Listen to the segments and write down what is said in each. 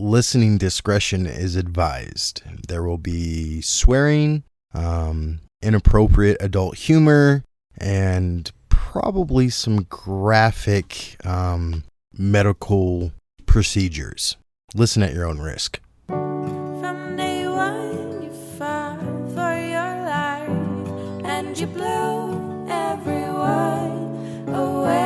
listening discretion is advised. There will be swearing, inappropriate adult humor, and probably some graphic medical procedures. Listen at your own risk. From day one, you fought for your life, and you blew everyone away.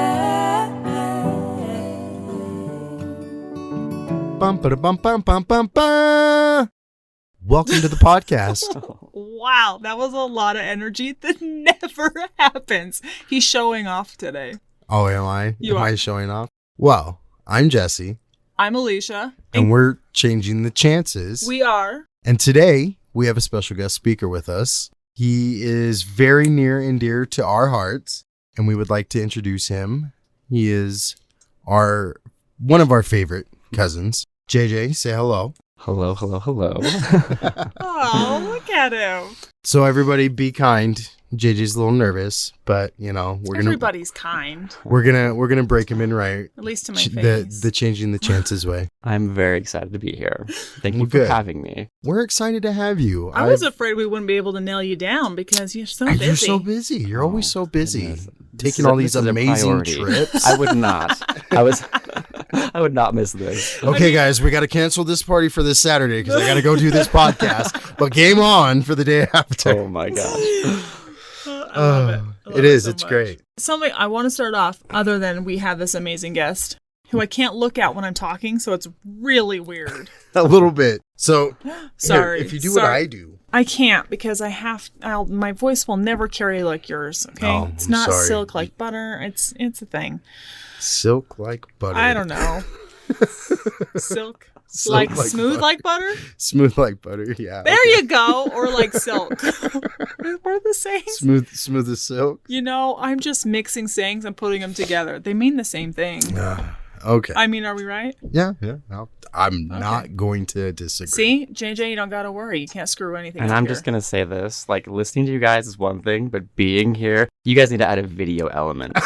Bum ba bum bum bum bum bum. Welcome to the podcast. Wow, that was a lot of energy that never happens. He's showing off today. Oh, am I? You am are. I showing off? Well, I'm Jesse. I'm Alisha. And we're changing the chances. We are. And today, we have a special guest speaker with us. He is very near and dear to our hearts, and we would like to introduce him. He is one of our favorite cousins. JJ, say hello. Hello. Oh, look at him. So everybody be kind. JJ's a little nervous, but Everybody's kind. we're gonna break him in right. At least to my face. The changing the chances way. I'm very excited to be here. Thank you Well, for good. having me. We're excited to have you. I was afraid we wouldn't be able to nail you down because you're so busy. You're so busy. You're always so busy. Goodness. Taking all these This is a amazing priority. trips. I would not. I would not miss this. Okay, guys, we got to cancel this party for this Saturday because I got to go do this podcast. But game on for the day after. Oh my gosh. I love it. I love It is. so It's much. great. Something I want to start off, other than we have this amazing guest who I can't look at when I'm talking, so it's really weird. A little bit. So, Sorry. here, if you do what I do. I can't because my voice will never carry like yours. Okay, Oh, it's I'm not sorry. silk like butter. It's a thing. Silk like butter. I don't know. Silk Silk like smooth butter. like butter. Smooth like butter. Yeah. There you go. Or like silk. We're the same. Smooth as silk. I'm just mixing sayings and putting them together. They mean the same thing. Okay. I mean, are we right? Yeah. I'm not going to disagree. See, JJ, you don't gotta worry. You can't screw anything And up I'm here. just going to say this. Like, listening to you guys is one thing, but being here, you guys need to add a video element.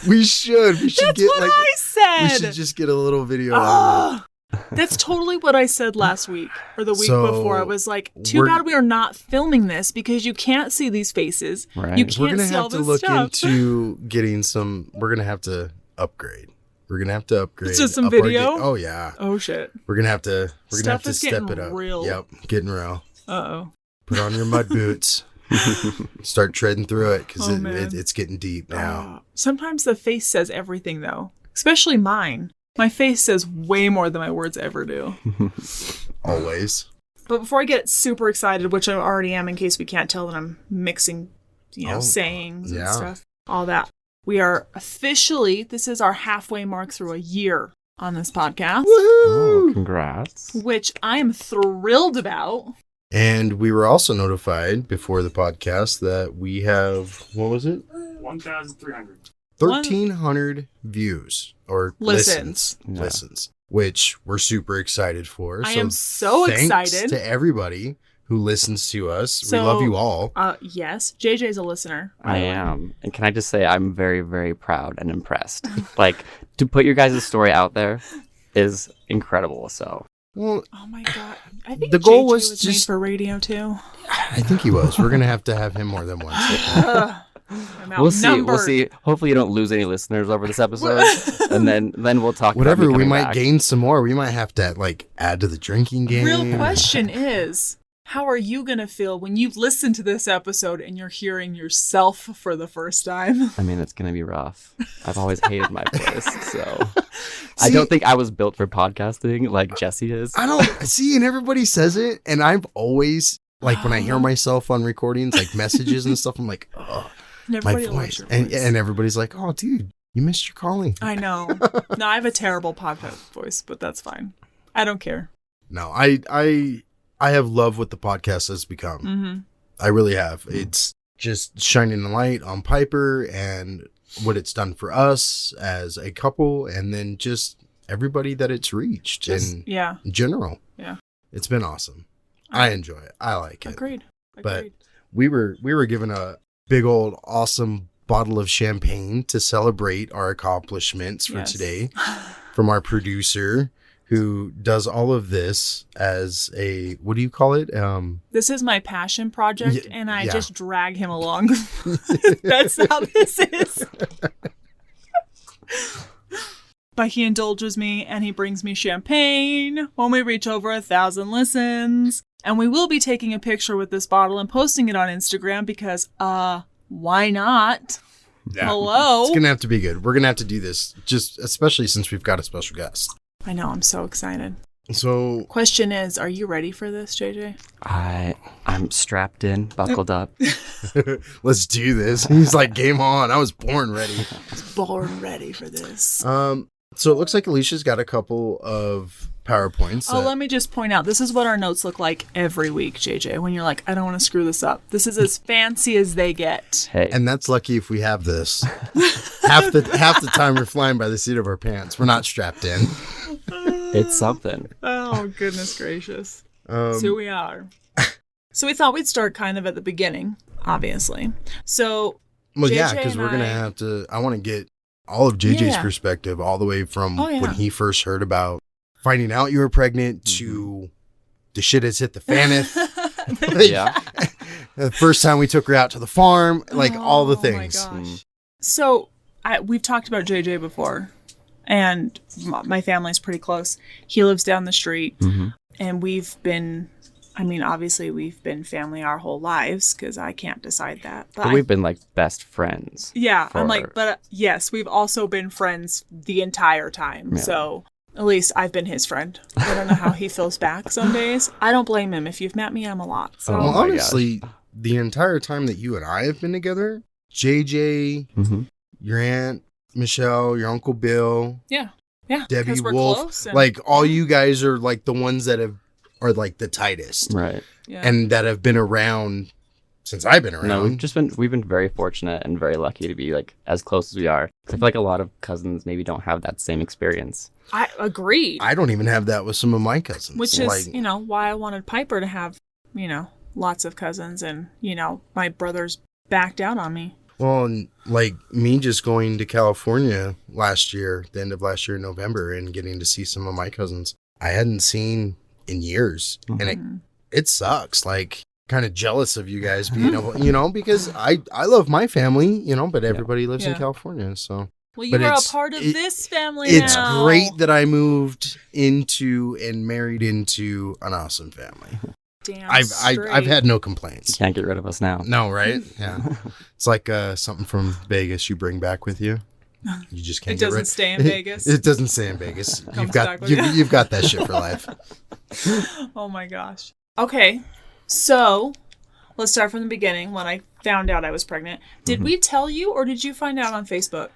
We should. We should That's get what like. I said. We should just get a little video. Oh, that's totally what I said last week or the week So, before. I was like, too we're- bad we are not filming this because you can't see these faces. Right. You We're can't gonna see all have to this look stuff. into getting some. We're gonna have to upgrade. We're gonna have to upgrade. Just some up our video? Oh yeah. Oh shit. We're gonna have to. We're gonna have Stuff to is step getting it up. real. Yep, getting real. Uh-oh. Put on your mud boots. Start treading through it because Oh, man. it's getting deep now. Sometimes the face says everything though. Especially mine. My face says way more than my words ever do. Always. But before I get super excited, which I already am in case we can't tell that I'm mixing, sayings and yeah. stuff, all that. We are officially, this is our halfway mark through a year on this podcast, Oh, congrats. which I am thrilled about. And we were also notified before the podcast that we have, what was it? 1,300. 1,300 views or Listens. Listens, which we're super excited for. I am so thanks excited. to everybody who listens to us. So, we love you all. Yes, JJ's a listener. by I the way. am. And can I just say, I'm very, very proud and impressed. Like, to put your guys' story out there is incredible. So, Well, Oh my god. I think The goal JJ was made just- for radio too. I think he was. We're going to have him more than once. I'm we'll see. We'll outnumbered. see. Hopefully, you don't lose any listeners over this episode. And then we'll talk Whatever, about me we coming might back. gain some more. We might have to add to the drinking game. Real question is, how are you going to feel when you listen to this episode and you're hearing yourself for the first time? I mean, it's going to be rough. I've always hated my voice, so I See- don't think I was built for podcasting like Jesse is. I don't see, and everybody says it, and I've always when I hear myself on recordings, messages and stuff, I'm like, oh, And my everybody loves voice, your and voice. everybody's like, oh, dude, you missed your calling. I know. No, I have a terrible podcast voice, but that's fine. I don't care. No, I have loved what the podcast has become. Mm-hmm. I really have. It's just shining a light on Piper and what it's done for us as a couple, and then just everybody that it's reached in Yeah. general. Yeah. It's been awesome. I enjoy it. I like it. Agreed. But we were given a big old awesome bottle of champagne to celebrate our accomplishments for Yes. today from our producer. who does all of this as a, what do you call it? This is my passion project, and I yeah. just drag him along. That's how this is. But he indulges me, and he brings me champagne when we reach over 1,000 listens. And we will be taking a picture with this bottle and posting it on Instagram because, why not? Yeah. Hello? It's going to have to be good. We're going to have to do this, just especially since we've got a special guest. I know, I'm so excited. So, Question is, are you ready for this, JJ? I'm strapped in, buckled up. let's do this. He's like, game on. I was born ready. Born ready for this. So it looks like Alicia's got a couple of PowerPoints. Oh, let me just point out, this is what our notes look like every week, JJ, when you're like, I don't want to screw this up. This is as fancy as they get. Hey, And that's lucky if we have this. half the time we're flying by the seat of our pants. We're not strapped in. it's something. Oh, goodness gracious. So here we are. So we thought we'd start kind of at the beginning, obviously. So, Well, yeah, JJ because and we're going to I- have to, I want to get all of JJ's Yeah. perspective all the way from Oh, yeah. when he first heard about finding out you were pregnant to the shit has hit the faneth. Yeah. The first time we took her out to the farm, like all the Oh, things. my gosh. So we've talked about JJ before, and my family's pretty close. He lives down the street, and we've been, obviously we've been family our whole lives because I can't decide that. But we've been like best friends. Yeah, I'm for- like, but yes, we've also been friends the entire time. Yeah. So at least I've been his friend. I don't know how he feels back some days. I don't blame him. If you've met me, I'm a lot. So. Oh Well, my honestly, the entire time that you and I have been together, JJ, your aunt Michelle, your uncle Bill, yeah, Debbie 'cause we're Wolf, close and- like all you guys are like the ones that are like the tightest Right. yeah. and that have been around since I've been around. No, we've been very fortunate and very lucky to be like as close as we are. 'Cause I feel like a lot of cousins maybe don't have that same experience. I agreed. I don't even have that with some of my cousins. Which is, like, why I wanted Piper to have, lots of cousins, and, my brothers backed out on me. well, and like me just going to California last year, the end of last year in November, and getting to see some of my cousins I hadn't seen in years. And it sucks. Like, kind of jealous of you guys being able, because I love my family, but everybody lives in Yeah. California. So Well, you But are a it's- part of this family it's now. great that I moved into and married into an awesome family. Damn I've straight. had no You complaints. can't get rid of us now. No, right? Yeah. It's like something from Vegas you bring back with you. You just can't It get doesn't rid. stay in Vegas. It doesn't stay in Vegas. Comes back with you. You've got that shit for life. Oh my gosh. Okay, so let's start from the beginning. When I found out I was pregnant, did we tell you, or did you find out on Facebook?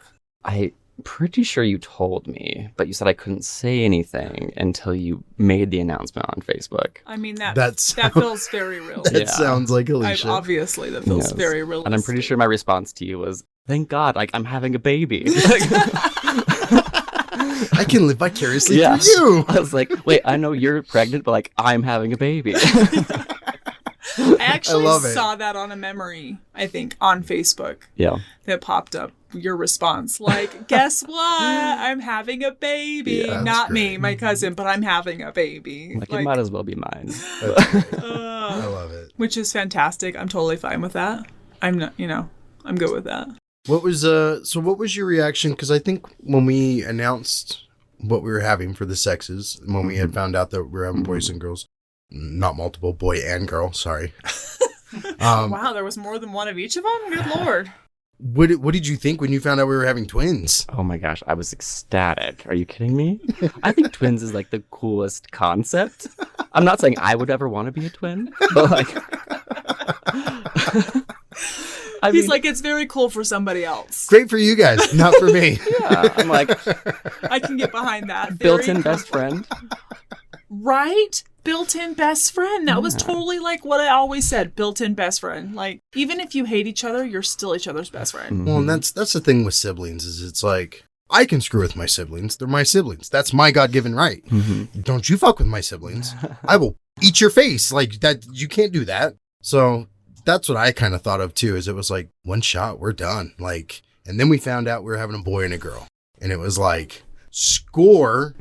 I'm pretty sure you told me, but you said I couldn't say anything until you made the announcement on Facebook. That feels very real. That Yeah. sounds like Alicia. Obviously, that feels Yes. very real. And I'm pretty sure my response to you was, "Thank God, like I'm having a baby." I can live vicariously Yeah. through you. I was like, "Wait, I know you're pregnant, but like I'm having a baby." I actually love it. saw that on a memory, I think, on Facebook Yeah. that popped up. Your response, like, guess what? I'm having a baby. Yeah. Not That's me, great. my cousin, but I'm having a baby. Like it might as well be mine. That's great. I love it. Which is fantastic. I'm totally fine with that. I'm not, I'm good with that. What was what was your reaction? Because I think when we announced what we were having for the sexes, when we had found out that we were having boys and girls, not multiple, boy and girl, sorry. Wow, there was more than one of each of them? Good Lord. What did you think when you found out we were having twins? Oh my gosh, I was ecstatic. Are you kidding me? I think twins is like the coolest concept. I'm not saying I would ever want to be a twin, but like He's like, it's very cool for somebody else. Great for you guys, not for me. yeah, I'm like I can get behind that. Very built-in cool. best friend. Right? Built-in best friend. That was totally like what I always said. Built-in best friend. Like, even if you hate each other, you're still each other's best friend. Well, and that's the thing with siblings is it's like I can screw with my siblings. They're my siblings. That's my God-given right. Don't you fuck with my siblings. I will eat your face. Like that. You can't do that. So that's what I kind of thought of too, is it was like one shot, we're done. Like, and then we found out we were having a boy and a girl, and it was like score.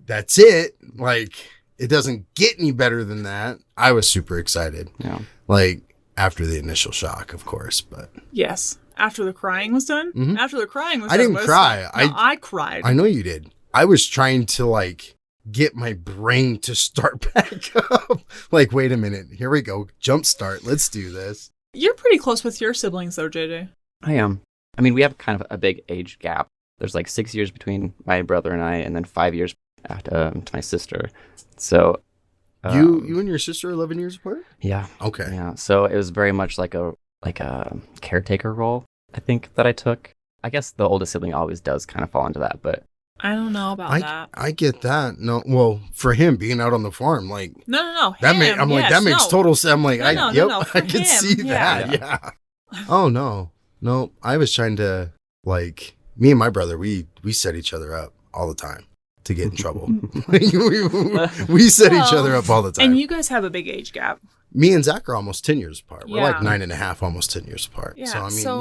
that's it. Like, it doesn't get any better than that. I was super excited. Yeah. Like, after the initial shock, of course, but. Yes. After the crying was done? Mhm. After the crying was I done. didn't cry. I cried. I know you did. I was trying to, like, get my brain to start back up. Like, wait a minute. Here we go. Jump start. Let's do this. You're pretty close with your siblings, though, JJ. I am. I mean, we have kind of a big age gap. There's like 6 years between my brother and I, and then 5 years to my sister. So You and your sister are 11 years apart? yeah, Okay. yeah. So it was very much like a caretaker role, I think, that I took. I guess the oldest sibling always does kind of fall into that, but I don't know about that. I get that. No, well, for him being out on the farm, like No. that Him, yes, that makes no. total sense. I'm like, No, for I can him, see that. yeah. Yeah. Oh no. I was trying to, like, me and my brother, we set each other up all the time to get in trouble. we set each other up all the time. And you guys have a big age gap. Me and Zach are almost 10 years apart. We're like Yeah. 9.5, almost 10 years apart. Yeah, So, I mean, so-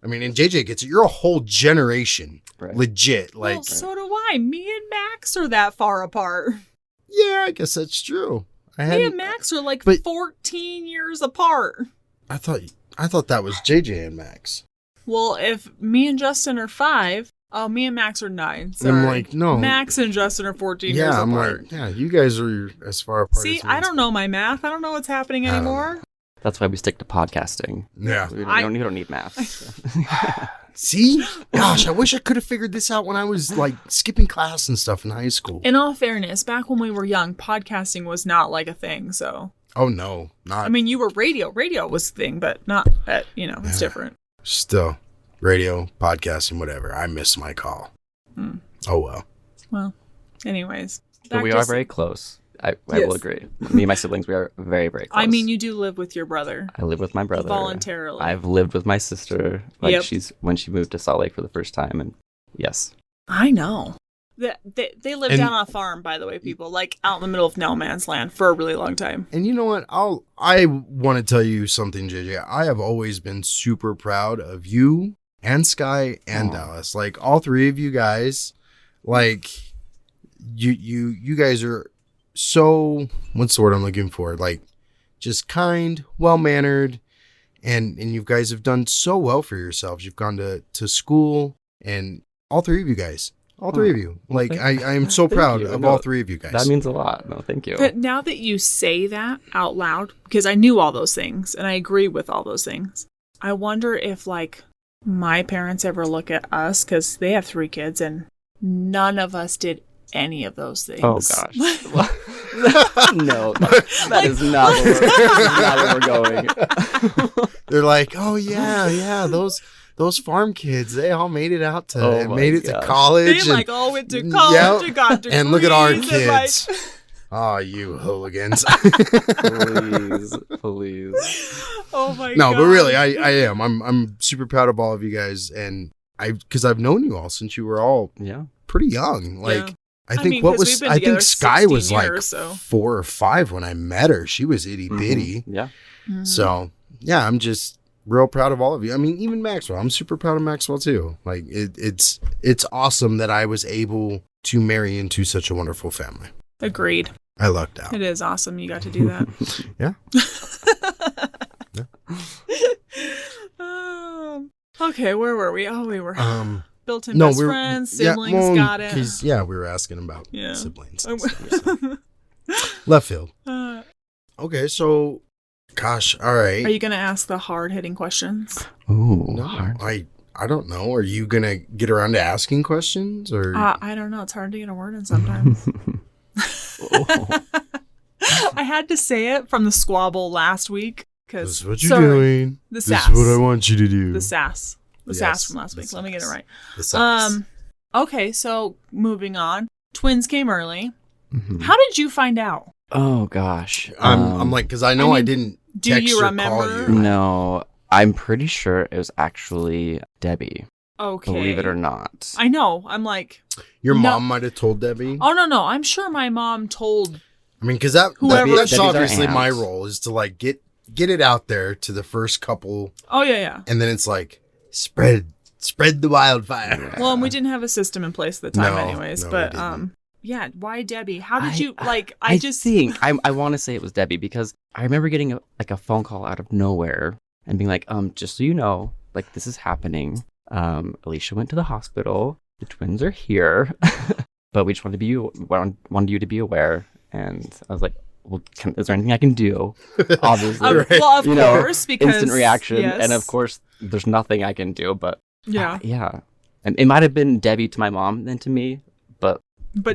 and JJ gets it. You're a whole generation. Right. Legit. Like, Well, so do I. Me and Max are that far apart. yeah, I guess that's true. Me and Max are like but- 14 years apart. I thought that was JJ and Max. Well, if me and Justin are 5, me and Max are 9. And Sorry. I'm like, no. Max and Justin are 14 years Yeah, I'm apart. like, yeah, you guys are as far apart See, as me. I don't know my math. I don't know what's happening I don't anymore. that's why we stick to podcasting. Yeah. We I- don't need math. See? Gosh, I wish I could have figured this out when I was, like, skipping class and stuff in high school. In all fairness, back when we were young, podcasting was not like a thing. So, Oh, no. Not I mean, you were radio. Radio was a thing, but not at, it's different. still. Radio, podcasting, whatever. I missed my call. Hmm. Oh, well. Well, anyways. But we back to are very close. I Yes. will agree. Me and my siblings, we are very, very close. I mean, you do live with your brother I live with my brother. voluntarily. I've lived with my sister. Like Yep. when she moved to Salt Lake for the first time, and yes. I know. They lived And- down on a farm, by the way, people, like out in the middle of no man's land for a really long time. And you know what? I want to tell you something, JJ. I have always been super proud of you and Sky and Aw. Dallas. Like, all three of you guys. Like, you guys are so, what's the word I'm looking for? Like, just kind, well-mannered, and you guys have done so well for yourselves. You've gone to school, and all three of you guys. All three of you. Well, Like, thank- I am so thank proud you. of No, all three of you guys. That means a lot. No, thank you. But now that you say that out loud, because I knew all those things and I agree with all those things, I wonder if, like, my parents ever look at us, because they have 3 kids and none of us did any of those things. Oh gosh. No, that is not where we're going. They're like, oh yeah, those farm kids, they all made it out to Oh my to gosh. college. They like all went to college Yep. and got degrees. And look at our and, like- kids. Oh, you hooligans. Please. oh my god. No, but really, I am. I'm super proud of all of you guys, and because I've known you all since you were all Yeah. pretty young. Like, Yeah. I I think mean, 'cause we've been together Sky was 16 like years, so. 4 or 5 when I met her. She was itty bitty. Mhm. Yeah. Mhm. So yeah, I'm just real proud of all of you. I mean, even Maxwell. I'm super proud of Maxwell too. Like, it's awesome that I was able to marry into such a wonderful family. Agreed. I lucked out. It is awesome you got to do that. Yeah. Okay, where were we? Oh, we were built-in No, best we're friends, siblings, well, got it. 'cause, yeah, we were asking about Yeah. siblings. And stuff, so. Left field. Are Okay, so, gosh, all right. you going to ask the hard-hitting questions? Ooh. No, hard. I don't know. Are you gonna get around to asking questions, or I don't know. It's hard to get a word in sometimes. Oh. I had to say it from the squabble last week. this is Because what you're doing? The This sass. is what I want you to do. The sass. The Yes, sass from last the week. Let me get it sass. right. The sass. Okay, so moving on. Twins came early. Mhm. How did you find out? Oh gosh. I'm like, because I know I mean, didn't do text you or remember? call you. No, I'm pretty sure it was actually Debbie. Okay. Believe it or not. I know. I'm like, Your No. mom might have told Debbie. oh, no. I'm sure my mom told. I mean, because Whoever- that's Debbie's our obviously aunt. my role, is to like get it out there to the first couple, Oh, yeah. and then it's like spread the wildfire. Well, and we didn't have a system in place at the time No, anyways. no, we but didn't. Yeah, why Debbie? How did you like? I think I want to say it was Debbie because I remember getting a phone call out of nowhere and being like, just so you know, like this is happening. Alisha went to the hospital. The twins are here, but we just wanted you to be aware. And I was like, well, is there anything I can do? Obviously, well, of course, because instant reaction, yes. and of course, there's nothing I can do. But yeah, yeah, and it might have been Debbie to my mom than to me, but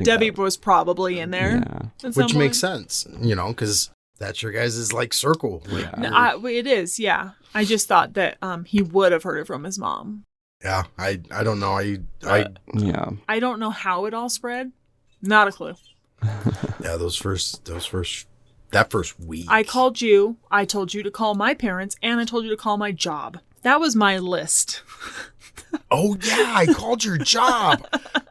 Debbie was probably in there, which makes sense, because that's your guys' like circle. Like, no, it is, yeah. I just thought that he would have heard it from his mom. Yeah, I don't know. I don't know how it all spread. Not a clue. Yeah, that first week. I called you. I told you to call my parents, and I told you to call my job. That was my list. Oh yeah, I called your job.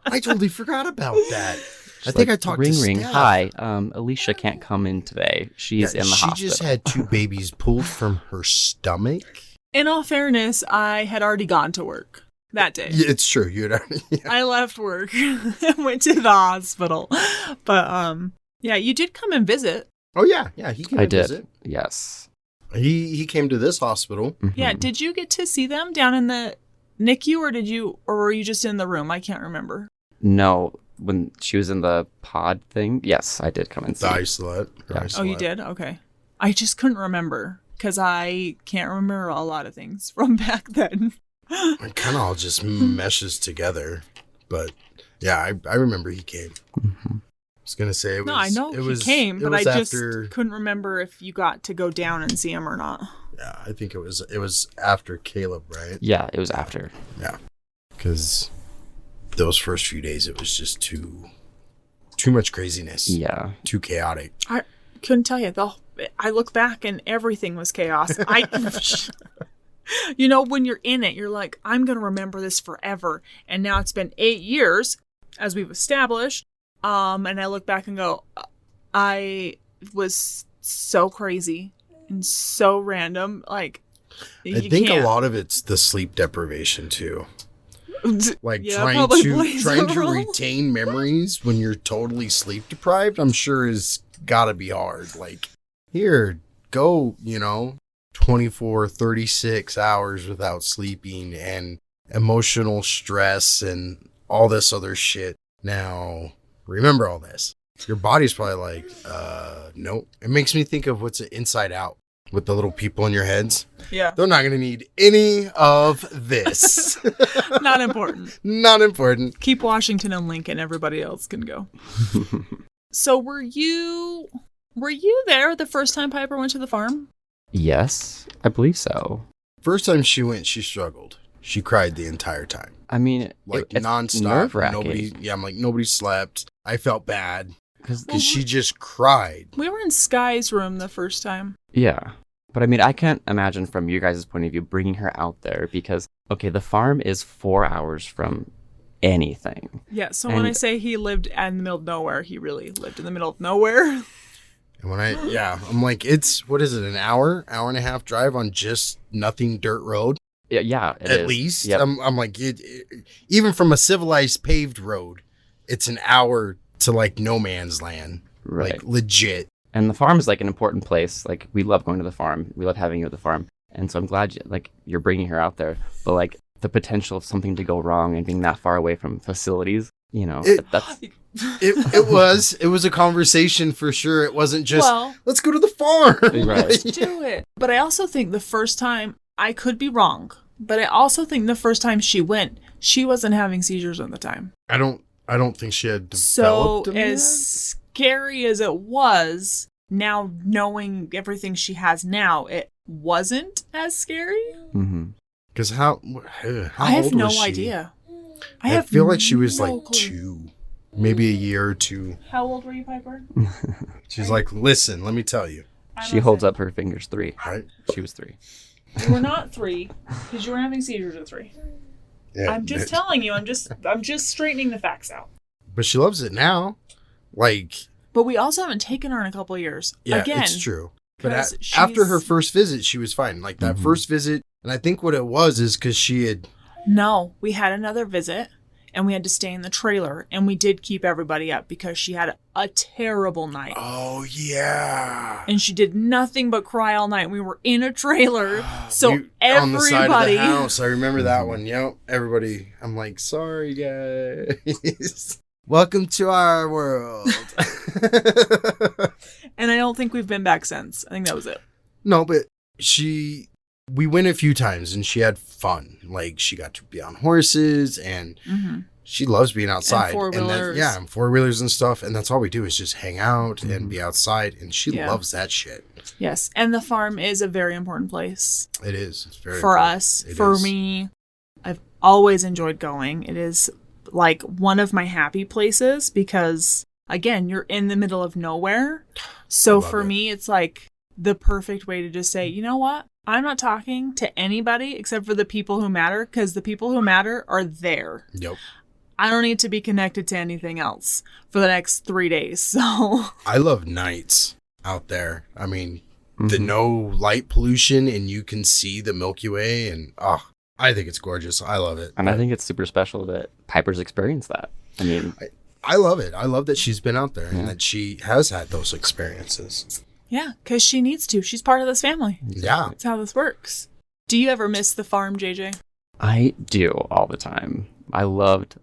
I totally forgot about that. I think I talked to Ring. Steph. Hi, Alisha can't come in today. She's in the hospital. She just had 2 babies pulled from her stomach. In all fairness, I had already gone to work that day. Yeah, it's true. You had already. Yeah. I left work and went to the hospital. But yeah, you did come and visit. Oh yeah, he came and visit. Yes. He came to this hospital. Mm-hmm. Yeah, did you get to see them down in the NICU or were you just in the room? I can't remember. No, when she was in the pod thing, yes, I did come and see. The isolate. Yeah. Oh, you did? Okay. I just couldn't remember because I can't remember a lot of things from back then. It kind of all just meshes together. But yeah, I remember he came. Mm-hmm. I was going to say it was. No, I know he came, but I just couldn't remember if you got to go down and see him or not. Yeah, I think it was after Caleb, right? Yeah, it was after. Yeah, because those first few days, it was just too much craziness. Yeah. Too chaotic. I couldn't tell you. I look back and everything was chaos. When you're in it, you're like, I'm going to remember this forever. And now it's been 8 years, as we've established. And I look back and go, I was so crazy and so random. Like, I think a lot of it's the sleep deprivation too. Like trying to retain memories when you're totally sleep deprived, I'm sure is gotta be hard. Like, here, go, 24, 36 hours without sleeping and emotional stress and all this other shit. Now, remember all this. Your body's probably like, nope. It makes me think of what's Inside Out with the little people in your heads. Yeah. They're not going to need any of this. Not important. Not important. Keep Washington and Lincoln. Everybody else can go. So were you there the first time Piper went to the farm? Yes, I believe so. First time she went, she struggled. She cried the entire time. I mean, like it's nonstop. Nobody slept. I felt bad because she just cried. We were in Sky's room the first time. Yeah. But I mean, I can't imagine from you guys' point of view bringing her out there because, okay, the farm is 4 hours from anything. Yeah, so when I say he lived in the middle of nowhere, he really lived in the middle of nowhere. And I'm like, what is it, an hour and a half drive on just nothing dirt road? Yeah, at least. Yep. I'm like, even from a civilized paved road, it's an hour to like no man's land. Right. Like legit. And the farm is like an important place. Like we love going to the farm. We love having you at the farm. And so I'm glad you're bringing her out there. But like the potential of something to go wrong and being that far away from facilities, that's... It was a conversation for sure. It wasn't just, let's go to the farm. Right. Let's do it. But I also think the first time, I could be wrong, but I also think the first time she went, she wasn't having seizures at the time. I don't think she had developed them as scary as it was, now knowing everything she has now, it wasn't as scary. Mm-hmm. Because how I have old no was she? idea. I feel like she was like clue. 2, maybe a year or 2. How old were you, Piper? She's like, listen, let me tell you. She holds up her fingers 3. Right? She was 3. You were not 3 because you were having seizures at 3. Yeah, I'm just telling you. I'm just straightening the facts out. But she loves it now. But we also haven't taken her in a couple of years. Yeah, Again, it's true. But after her first visit, she was fine. Like that first visit, and I think what it was is because she had... No, we had another visit. and we had to stay in the trailer, and we did keep everybody up because she had a terrible night. Oh, yeah. And she did nothing but cry all night. We were in a trailer, so everybody... On the side of the house. I remember that one. Yep. Everybody. I'm like, sorry, guys. Welcome to our world. And I don't think we've been back since. I think that was it. No, but we went a few times and she had fun. Like, she got to be on horses and she loves being outside. And four-wheelers. And four-wheelers and stuff. And that's all we do is just hang out and be outside. And she loves that shit. Yes. And the farm is a very important place. It is. It's very for important. us. For me, I've always enjoyed going. It is like one of my happy places because, again, you're in the middle of nowhere. So for me, it's like the perfect way to just say, you know what? I'm not talking to anybody except for the people who matter, because the people who matter are there. Yep. I don't need to be connected to anything else for the next 3 days. So I love nights out there. I mean, the no light pollution and you can see the Milky Way and I think it's gorgeous. I love it. And I think it's super special that Piper's experienced that. I mean, I love it. I love that she's been out there and that she has had those experiences. yeah, because she needs to. She's part of this family. Yeah. That's how this works. Do you ever miss the farm, JJ? I do all the time. I loved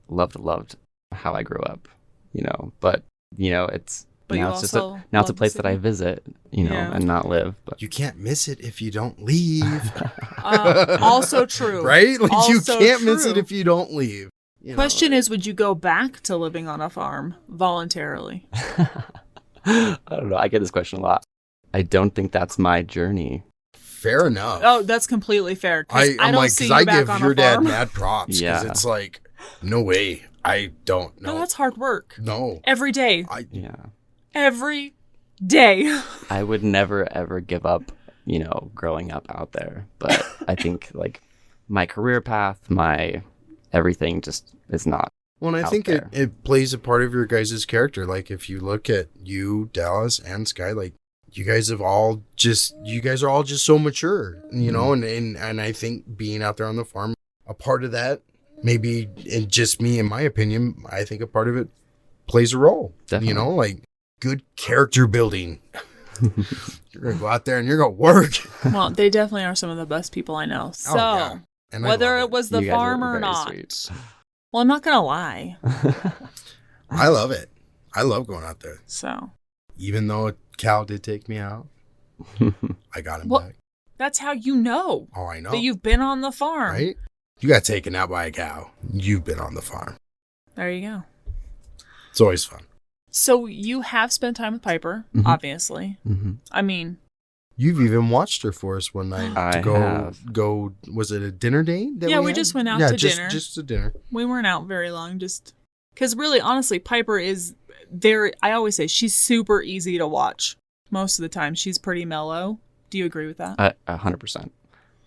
how I grew up, but it's But now you it's just also now it's a love the place that I city. visit, and not live. But You can't miss it if you don't leave. Also true. Right? Like Also you can't miss it true. if you don't leave. Question is, would you go back to living on a farm voluntarily? I don't know. I get this question a lot. I don't think that's my journey. Fair enough. Oh, that's completely fair. 'Cause I I'm don't like, see because you I back give on your a dad farm. mad props. Because Yeah. it's like, no way. I don't know. No, that's hard work. No. Every day. Yeah. Every day. I would never ever give up, growing up out there. But I think like my career path, my everything just is not. Well, and I out think there. it plays a part of your guys' character. Like, if you look at you, Dallas, and Sky, like, you guys are all just so mature, and I think being out there on the farm, a part of that, maybe, and just me, in my opinion, I think a part of it plays a role. Definitely. Like good character building. You're going to go out there and you're going to work. Well, they definitely are some of the best people I know. So, yeah. And I whether love it was the You guys are farm or very not. sweet. Well, I'm not going to lie. I love it. I love going out there. So, Even though Cal did take me out, I got him Well, back. that's how you know Oh, I know. that you've been on the farm. Right? You got taken out by a cow. You've been on the farm. There you go. It's always fun. So, you have spent time with Piper, Mhm. obviously. Mm-hmm. I mean, You've even watched her for us one night I to have. go. Was it a dinner date? That Yeah, we had? just went out yeah, to just, dinner. Just a dinner. we weren't out very long, just because really, honestly, Piper is I always say she's super easy to watch. Most of the time, she's pretty mellow. Do you agree with that? 100%.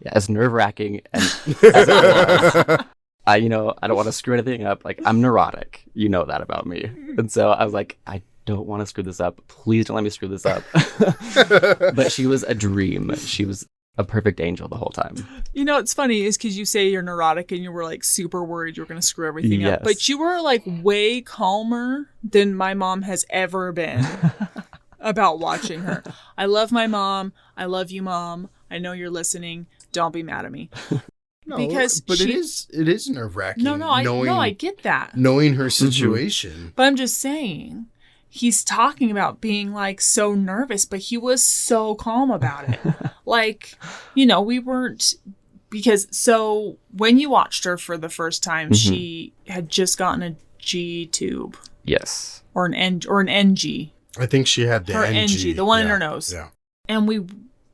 Yeah, as nerve wracking and as it was, I don't want to screw anything up. Like, I'm neurotic. You know that about me. And so I was like, I don't want to screw this up. Please don't let me screw this up. But she was a dream. She was a perfect angel the whole time. It's funny is because you say you're neurotic and you were like super worried you were going to screw everything up. Yes. But you were like way calmer than my mom has ever been about watching her. I love my mom. I love you, Mom. I know you're listening. Don't be mad at me. No, Because but she- it is nerve wracking. I get that. knowing her situation. But I'm just saying, he's talking about being like so nervous, but he was so calm about it. Like, we weren't, because so when you watched her for the first time, she had just gotten a G tube Yes. or an NG, I think she had the her NG, the one in yeah, her nose. Yeah. And we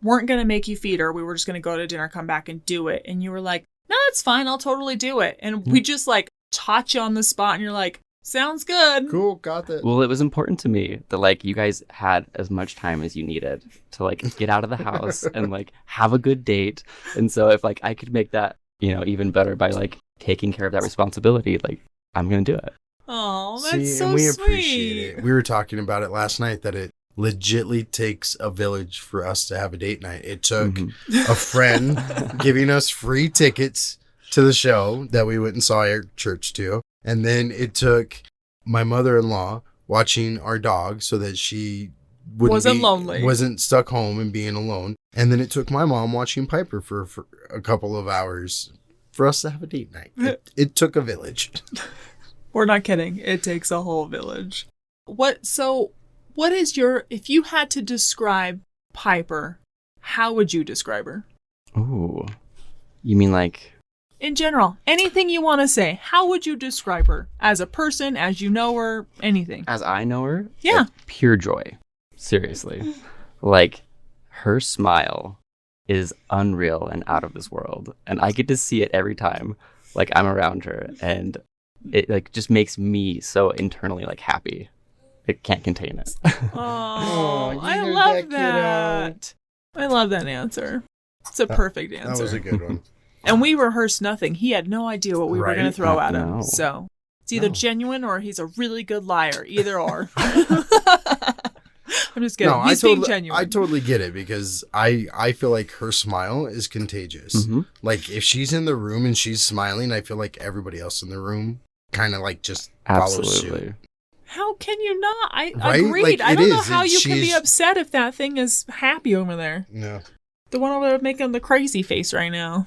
weren't going to make you feed her. We were just going to go to dinner, come back and do it. And you were like, no, it's fine. I'll totally do it. And we just like taught you on the spot and you're like, sounds good. Cool, got that. Well, it was important to me that you guys had as much time as you needed to get out of the house and have a good date. And so if I could make that, even better by taking care of that responsibility, I'm going to do it. Oh, that's so and we sweet. appreciate it. We were talking about it last night that it legitly takes a village for us to have a date night. It took a friend giving us free tickets to the show that we went and saw at church to. And then it took my mother-in-law watching our dog so that she wasn't stuck home and being alone. And then it took my mom watching Piper for a couple of hours for us to have a date night. It took a village. We're not kidding. It takes a whole village. What is if you had to describe Piper, how would you describe her? Ooh. You mean like... In general, anything you want to say, how would you describe her? As a person, as you know her, anything. As I know her? Yeah. Like, pure joy. Seriously. Like, her smile is unreal and out of this world. And I get to see it every time, like, I'm around her. And it, like, just makes me so internally, like, happy. It can't contain it. Oh, I love that. I love that answer. It's a perfect answer. That was a good one. And we rehearsed nothing. He had no idea what we were going to throw at him. No. So it's either genuine or he's a really good liar. Either or. I'm just kidding. No, He's being genuine. I totally get it because I feel like her smile is contagious. Mm-hmm. Like if she's in the room and she's smiling, I feel like everybody else in the room kind of like just follows suit. How can you not? I Right? agreed. Like, I don't know is. how you can be She's- upset if that thing is happy over there. No. The one over there making the crazy face right now.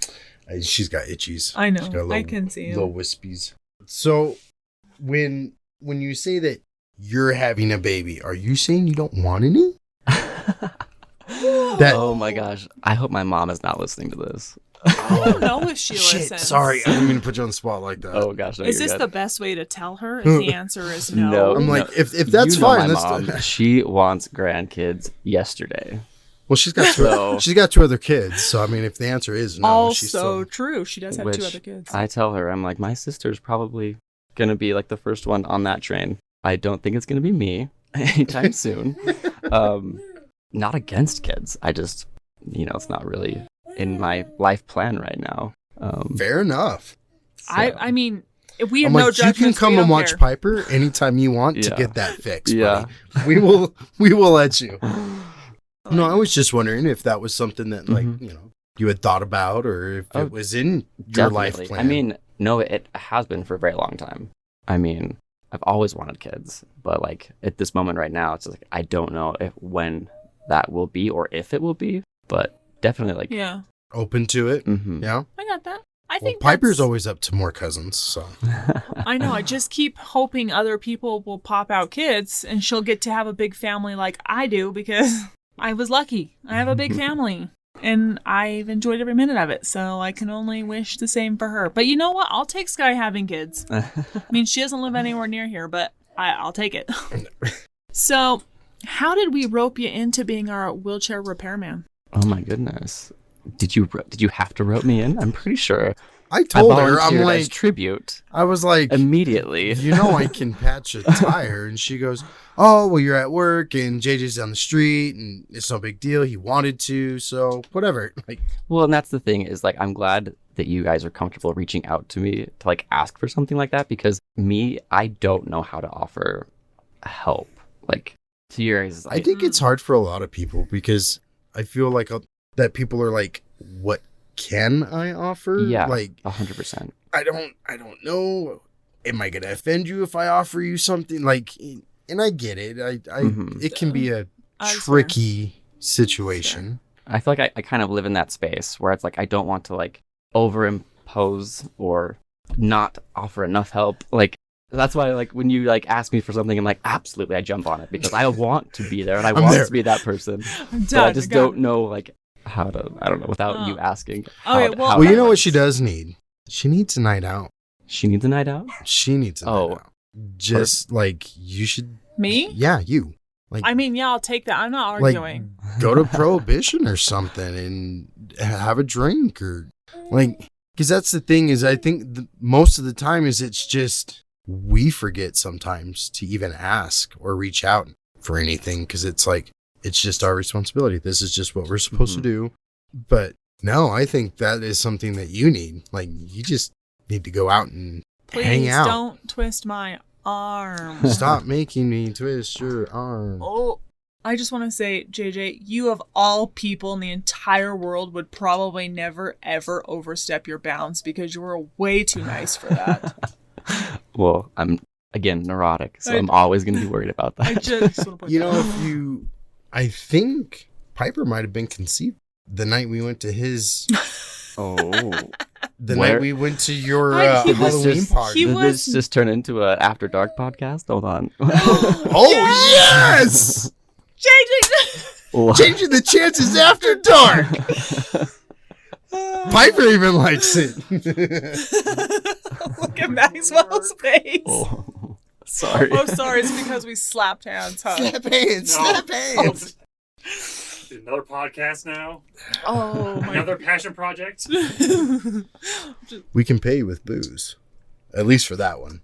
She's got itchies. I know. She's got I can see him. little wispies. So when you say that you're having a baby, are you saying you don't want any? Oh my gosh. I hope my mom is not listening to this. I don't know if she Shit, listens. sorry. I didn't mean to put you on the spot like that. Oh gosh. No, Is you're this good. the best way to tell her if the answer is no? No. I'm like, if that's You know fine, my that's mom, she wants grandkids yesterday. well, she's got So- she's got two other kids. So I mean, if the answer is no, she's Also still... true. She does have Which two other kids. I tell her, I'm like, my sister's probably gonna be like the first one on that train. I don't think it's gonna be me anytime soon. Not against kids. I just, it's not really in my life plan right now. Fair enough. So- I mean, if we have I'm no like, you judgment, can come and watch Piper anytime you want to Yeah. get that fixed. Yeah. buddy. We will let you. No, I was just wondering if that was something that like, you had thought about or if Oh, it was in your life definitely. plan. I mean, no, it has been for a very long time. I mean, I've always wanted kids, but like at this moment right now, it's like I don't know when that will be or if it will be, but definitely like Yeah, open to it. mhm. Yeah. I got that. I Well, think Piper's that's- always up to more cousins, so I know. I just keep hoping other people will pop out kids and she'll get to have a big family like I do because I was lucky. I have a big family and I've enjoyed every minute of it. So I can only wish the same for her. But you know what? I'll take Sky having kids. I mean, she doesn't live anywhere near here, but I'll take it. So how did we rope you into being our wheelchair repairman? Oh my goodness. Did you have to rope me in? I'm pretty sure. I told I her, I'm volunteered like, as tribute I was like, immediately. I can patch a tire. And she goes, oh, well, you're at work and JJ's down the street and it's no big deal. He wanted to, so whatever. Like, Well, and that's the thing is like I'm glad that you guys are comfortable reaching out to me to like ask for something like that because I don't know how to offer help. Like to your guys, I think it's hard for a lot of people because I feel like that people are like, what can I offer? yeah, Like, 100%. I don't know. Am I going to offend you if I offer you something? Like, and I get it. It can be a That's tricky situation. I feel like I kind of live in that space where it's like I don't want to like overimpose or not offer enough help. Like that's why like when you like ask me for something, I'm like absolutely I jump on it because I want to be there and I want there. to be that person. I'm But done. I just don't know like how to. I don't know without you asking. Okay, how- well- how Well, you that know what works. she does need? She needs a night out. She needs a night out. She needs a night Oh. out. Just like you should. Me? Yeah, you. Like, I mean, yeah, I'll take that. I'm not like arguing. go to Prohibition or something and have a drink or like, because that's the thing is I think most of the time is it's just we forget sometimes to even ask or reach out for anything because it's like it's just our responsibility. This is just what we're supposed to do. But no, I think that is something that you need. Like you just need to go out and Please hang out. don't twist my arm. Stop making me twist your arm. Oh, I just want to say, JJ, you of all people in the entire world would probably never, ever overstep your bounds because you were way too nice for that. Well, I'm, again, neurotic, so I'm always going to be worried about that. I just want to point You know, that out. I think Piper might have been conceived the night we went to his, Oh. the Where? night we went to your He was Halloween just- party. he Did was- this just turn into an After Dark podcast? Hold on. Oh, yes! JJ! Changing the chances after dark. Piper even likes it. Look at Maxwell's face. Oh, sorry. Oh, sorry. It's because we slapped hands, huh? Slap hands, No. slap hands. Another podcast now. Oh, my Another passion project. We can pay you with booze. At least for that one.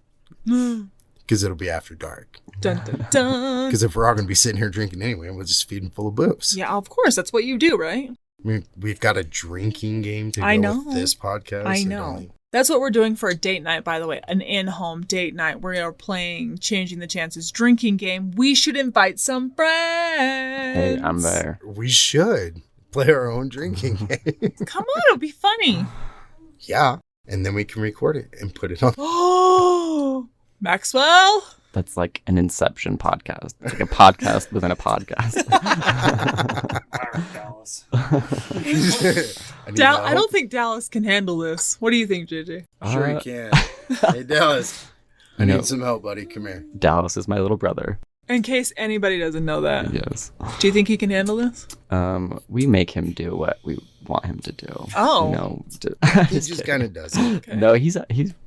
Because it'll be after dark. Dun, dun, dun. Because if we're all going to be sitting here drinking anyway, we'll just feed them full of booze. Yeah, of course. That's what you do, right? I mean, we've got a drinking game to I go know. with this podcast. I so know. don't- That's what we're doing for a date night, by the way. An in-home date night. We are playing Changing the Chances drinking game. We should invite some friends. Hey, I'm there. We should play our own drinking game. Come on, it'll be funny. Yeah. And then we can record it and put it on. Oh, Maxwell. That's like an Inception podcast. It's like a podcast within a podcast. All right, Dallas. I don't think Dallas can handle this. What do you think, JJ? Sure he can. Hey, Dallas. I know. need some help, buddy. Come here. Dallas is my little brother. In case anybody doesn't know that. Yes. Do you think he can handle this? We make him do what we want him to do. Oh. No. He just kind of does it. Okay. No, he's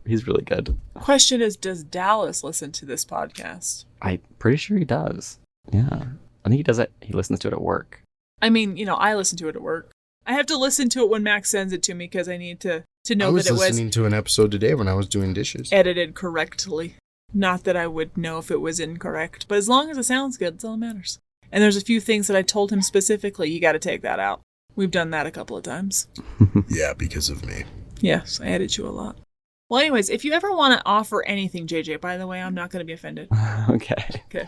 really good. Question is, does Dallas listen to this podcast? I'm pretty sure he does. Yeah. I think he does it. He listens to it at work. I mean, I listen to it at work. I have to listen to it when Max sends it to me because I need to know I was that it was listening to an episode today when I was doing dishes. edited correctly. Not that I would know if it was incorrect, but as long as it sounds good, that's all that matters. And there's a few things that I told him specifically, you got to take that out. We've done that a couple of times. Yeah, because of me. Yes, I edit you a lot. Well, anyways, if you ever want to offer anything, JJ, by the way, I'm not going to be offended. Okay. Okay.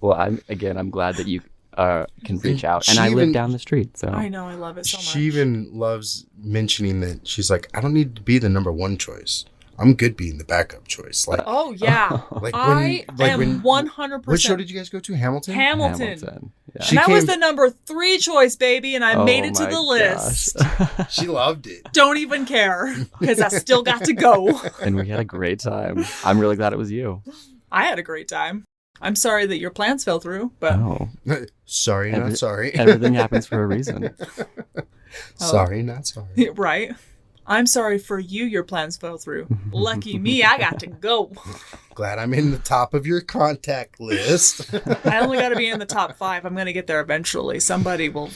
Well, I'm glad that you can reach out, and She I live even- down the street, so I know, I love it so much. She even loves mentioning that she's like, I don't need to be the number one choice. I'm good being the backup choice. Like, Oh, yeah. like I am when 100%. what show did you guys go to? Hamilton. Hamilton. Yeah. She And I was came- the number 3 choice, baby, and I made it to my the list. gosh. She loved it. Don't even care, because I still got to go. And we had a great time. I'm really glad it was you. I had a great time. I'm sorry that your plans fell through, but Oh, Sorry, not sorry. everything happens for a reason. Sorry, not sorry. right? I'm sorry for you, your plans fell through. Lucky me, I got to go. Glad I'm in the top of your contact list. I only got to be in the top 5. I'm going to get there eventually. Somebody will,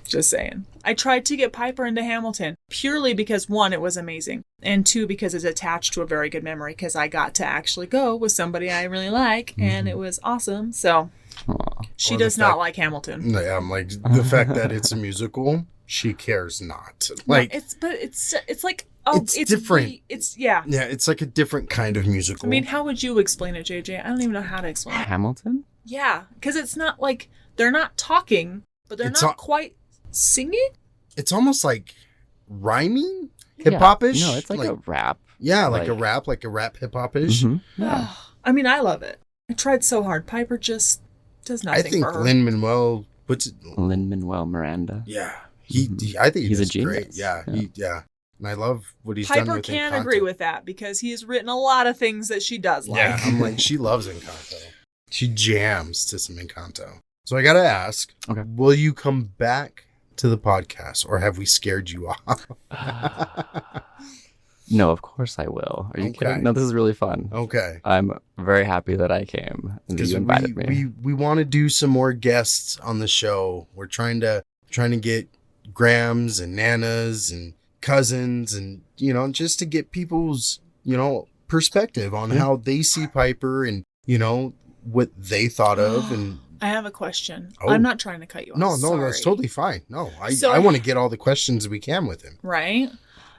just saying. I tried to get Piper into Hamilton purely because 1, it was amazing. And 2, because it's attached to a very good memory because I got to actually go with somebody I really like and it was awesome. So Aw. she Or the does not fact- like Hamilton. No, I'm like, the fact that it's a musical, she cares not. Like, It's like, It's different. yeah. yeah, it's like a different kind of musical. I mean, how would you explain it, JJ? I don't even know how to explain it. Hamilton? Yeah, because it's not like they're not talking, but they're It's not all- quite singing. it's almost like rhyming, hip hop-ish. No, it's like a rap. yeah, like a like- rap hip hop-ish. Mhm. Yeah. I mean, I love it. I tried so hard. Piper just does I nothing think for her. Lin-Manuel, what's it? Lin-Manuel Miranda. Yeah, I think He's a does great. genius. Yeah, Yeah. and I love what he's done Piper with can Encanto. agree with that because he has written a lot of things that she does like. Yeah, I'm like, she loves Encanto. She jams to some Encanto. So I gotta ask, Okay. will you come back to the podcast, or have we scared you off? No, of course I will. Are you Okay. kidding? No, this is really fun. Okay. I'm very happy that I came and that Because you invited me. we want to do some more guests on the show. We're trying to get Grams and Nanas and cousins and just to get people's perspective on how they see Piper and what they thought of and I have a question. Oh. I'm not trying to cut you off. no, Sorry. that's totally fine. No, I So- want to get all the questions we can with him. Right?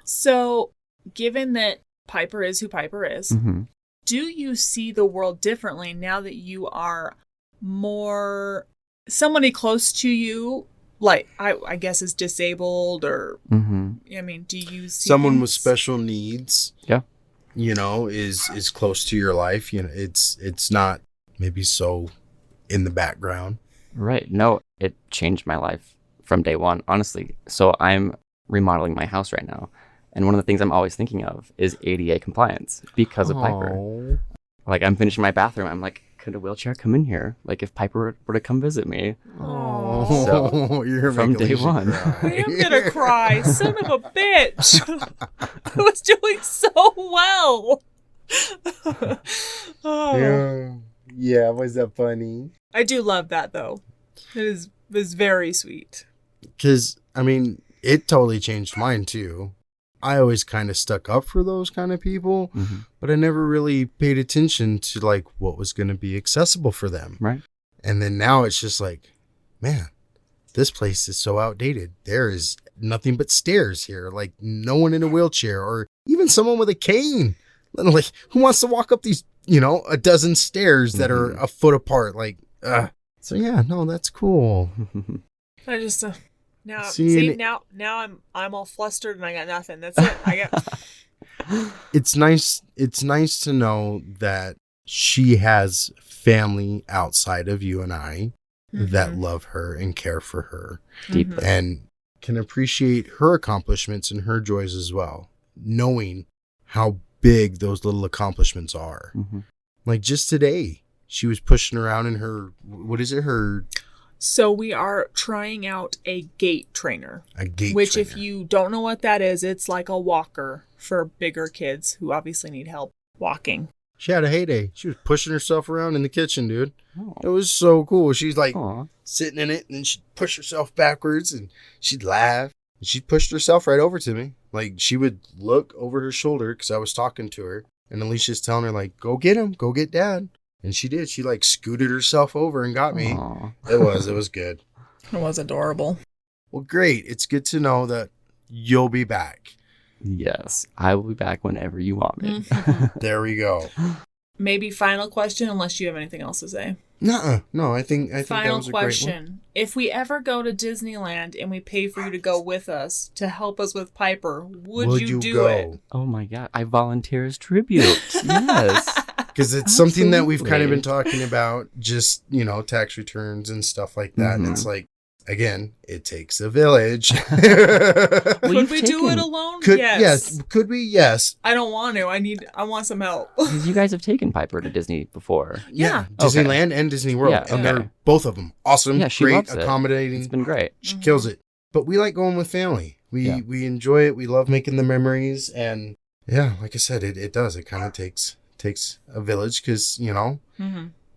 So, given that Piper is who Piper is, Mhm. do you see the world differently now that you are more somebody close to you, like I guess is disabled or Mhm. I mean, do you see Someone things- with special needs. Yeah. is close to your life, it's not maybe so in the background. Right. No, it changed my life from day one, honestly. So I'm remodeling my house right now. And one of the things I'm always thinking of is ADA compliance because of Piper. Aw. Like, I'm finishing my bathroom. I'm like, could a wheelchair come in here? Like, if Piper were to come visit me. Oh, So, you're from making day Alicia one. cry. I'm gonna cry, son of a bitch. I was doing so well. Oh. Yeah, was that funny? I do love that though. It is very sweet. Because, I mean, it totally changed mine too. I always kind of stuck up for those kind of people, but I never really paid attention to like what was going to be accessible for them. Right. And then now it's just like, man, this place is so outdated. There is nothing but stairs here. Like no one in a wheelchair or even someone with a cane. Like who wants to walk up these, a dozen stairs that are a foot apart? Like, so yeah, no, that's cool. I just now See, now I'm all flustered and I got nothing. That's it. I got It's nice to know that she has family outside of you and I that love her and care for her Deeply. and can appreciate her accomplishments and her joys as well, knowing how big those little accomplishments are. Like just today, she was pushing around in her, her So we are trying out a gait trainer. a gait Which, trainer. if you don't know what that is, it's like a walker for bigger kids who obviously need help walking. She had a heyday. She was pushing herself around in the kitchen, dude. Oh. It was so cool. She's like Aw. sitting in it, and then she'd push herself backwards, and she'd laugh. And she pushed herself right over to me. Like, she would look over her shoulder because I was talking to her, and Alicia's telling her, like, go get him, go get Dad. And she did. She, like, scooted herself over and got me. Aw. It was good. It was adorable. Well, great. It's good to know that you'll be back. Yes, I will be back whenever you want me. There we go. Maybe final question, unless you have anything else to say. Nuh-uh. No, I think that Final was a great one. question. If we ever go to Disneyland and we pay for you to go with us to help us with Piper, would you do go? it? Oh my God, I volunteer as tribute. Yes. Because it's something that we've kind of been Absolutely. talking about, just, tax returns and stuff like that. And it's like, again, it takes a village. Well, Could you've we do it taken- alone? Yes. Could we? Yes. I don't want to. I want some help. You guys have taken Piper to Disney before. Yeah. Disneyland and Disney World. Yeah, And okay. they're both of them awesome, Yeah, she great, loves it. accommodating. It's been great. She kills it. But we like going with family. We enjoy it. We love making the memories. And yeah, like I said, it does. It kind of takes a village because,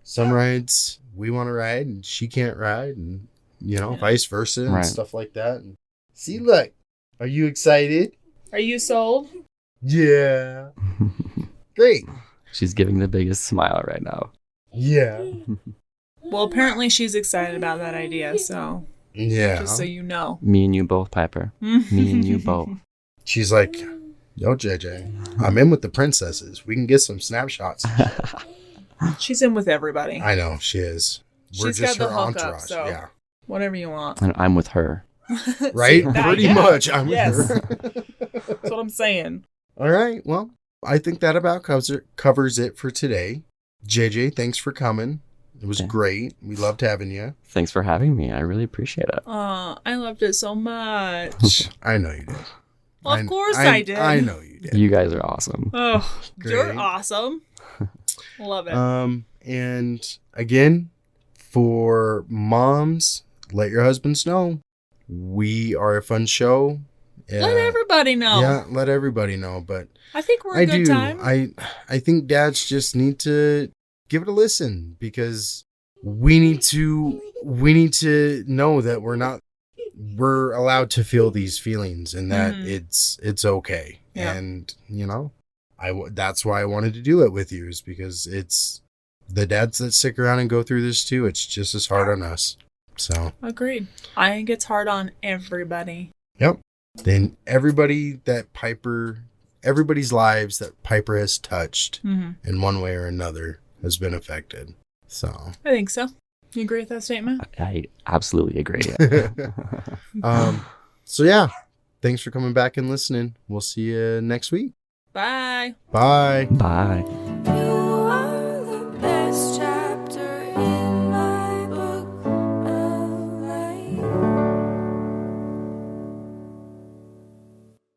some rides we want to ride and she can't ride and, vice versa and Right. stuff like that. And see, look, are you excited? Are you sold? Yeah. Great. She's giving the biggest smile right now. Yeah. Well, apparently she's excited about that idea, so Yeah. just so you know. Me and you both, Piper. Me and you both. She's like, yo, JJ, I'm in with the princesses. We can get some snapshots. She's in with everybody. I know, she is. We're She's just got the her hookup, entourage. so- Yeah. Whatever you want. And I'm with her. Right? See, that- Pretty yeah. much. I'm with Yes. her. That's what I'm saying. All right. Well, I think that about covers it for today. JJ, thanks for coming. It was Yeah. great. We loved having you. Thanks for having me. I really appreciate it. I loved it so much. I know you did. Well, of course I did. I know you did. You guys are awesome. Oh, you're Great. awesome. Love it. And again, for moms, let your husbands know. We are a fun show. Let everybody know. Yeah, let everybody know. But I think we're a I good do. time. I think dads just need to give it a listen because we need to know that we're allowed to feel these feelings and that it's okay. Yeah. And that's why I wanted to do it with you, is because it's the dads that stick around and go through this too. It's just as hard on us. So Agreed. I think it's hard on everybody. yep. Then everybody's lives that Piper has touched in one way or another has been affected. So I think so. You agree with that statement? I absolutely agree. so yeah, thanks for coming back and listening. We'll see you next week. Bye. Bye. Bye.